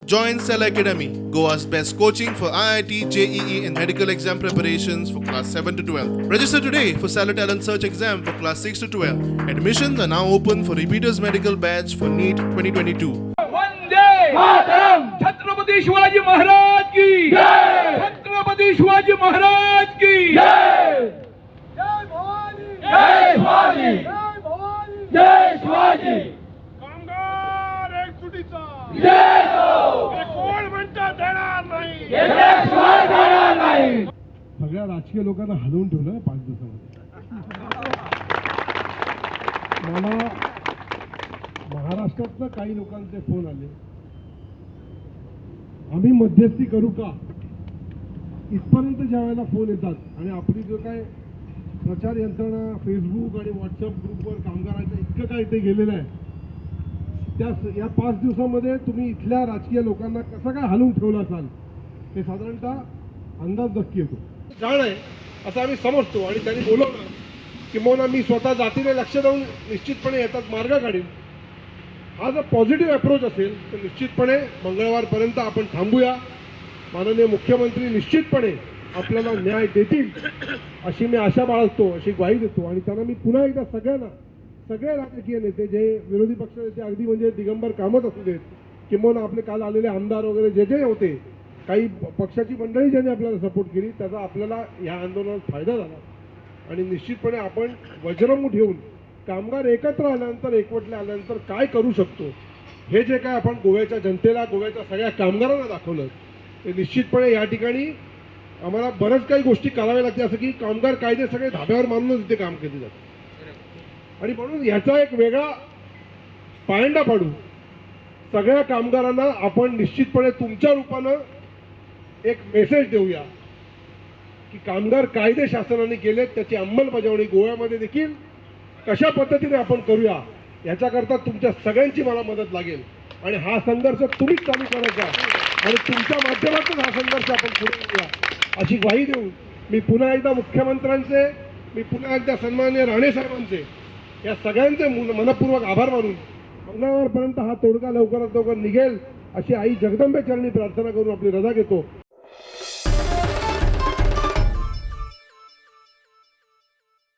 Join Cell Academy, Goa's best coaching for IIT, JEE and medical exam preparations for class 7 to 12. Register today for Cell Talent Search exam for class 6 to 12. Admissions are now open for repeaters medical batch for NEET 2022. Vande Mataram. Chhatrapati Shivaji Maharaj की जय। छत्रपति शिवाजी महाराज की जय। जय भवानी, जय शिवाजी, जय भवानी, जय शिवाजी। कामगार एकजुटीचा जय हो। हे कोण म्हणता देणार नाही, याच्याशिवाय देणार नाही। सगळ्या राजकीय लोकांना हलवून ठेवलं 5 दिवसामध्ये. मला महाराष्ट्रातनं काही लोकांचे फोन आले, आम्ही मध्यस्थी करू का, इथपर्यंत ज्या वेळेला फोन येतात आणि आपली जो काय प्रचार यंत्रणा फेसबुक आणि व्हॉट्सअप ग्रुपवर कामगारांच्या इतकं काय ते गेलेलं आहे, या 5 दिवसामध्ये तुम्ही इथल्या राजकीय लोकांना कसं काय हलवून ठेवलं असाल हे साधारणतः अंदाज नक्की येतो. जाण आहे असं आम्ही समजतो आणि त्यांनी बोलवलं किंवा मी स्वतः जातीने लक्ष देऊन निश्चितपणे येतात मार्ग काढीन. हा जर पॉझिटिव्ह अप्रोच असेल तर निश्चितपणे मंगळवारपर्यंत आपण थांबूया. माननीय मुख्यमंत्री निश्चितपणे आपल्याला न्याय देतील अशी मी आशा बाळगतो, अशी ग्वाही देतो. आणि त्यांना मी पुन्हा एकदा सगळ्यांना, सगळे राजकीय नेते, जे विरोधी पक्ष नेते अगदी म्हणजे दिगंबर कामत असू देत किंवा आपले काल आलेले आमदार वगैरे जे जे होते, काही पक्षाची मंडळी ज्यांनी आपल्याला सपोर्ट केली, त्याचा आपल्याला या आंदोलनात फायदा झाला. आणि निश्चितपणे आपण वज्रमूठ ठेवून कामगार एकत्र आल्यानंतर, एकवटले आल्यानंतर काय करू शकतो हे जे काय आपण गोव्याच्या जनतेला, गोव्याच्या सगळ्या कामगारांना दाखवलं, ते निश्चितपणे या ठिकाणी आम्हाला बऱ्याच काही गोष्टी कराव्या लागते. असं की कामगार कायदे सगळे धाब्यावर मानूनच इथे काम केले जातात आणि म्हणून ह्याचा एक वेगळा पायंडा पाडू. सगळ्या कामगारांना आपण निश्चितपणे तुमच्या रूपानं एक मेसेज देऊया की कामगार कायदे शासनाने केलेत, त्याची अंमलबजावणी गोव्यामध्ये देखील कशा पद्धतीने आपण करूया याच्याकरता तुमच्या सगळ्यांची मला मदत लागेल. आणि हा संघर्ष तुम्हीच चालू करायचा आणि तुमच्या माध्यमातून हा संघर्ष आपण पुढे नेऊया अशी ग्वाही देऊन मी पुन्हा एकदा मुख्यमंत्र्यांचे, मी पुन्हा एकदा सन्माननीय राणे साहेबांचे, या सगळ्यांचे मनपूर्वक आभार मानून मंगळवारपर्यंत हा तोडगा लवकरात लवकर निघेल अशी आई जगदंबे चरणी प्रार्थना करून आपली रजा घेतो.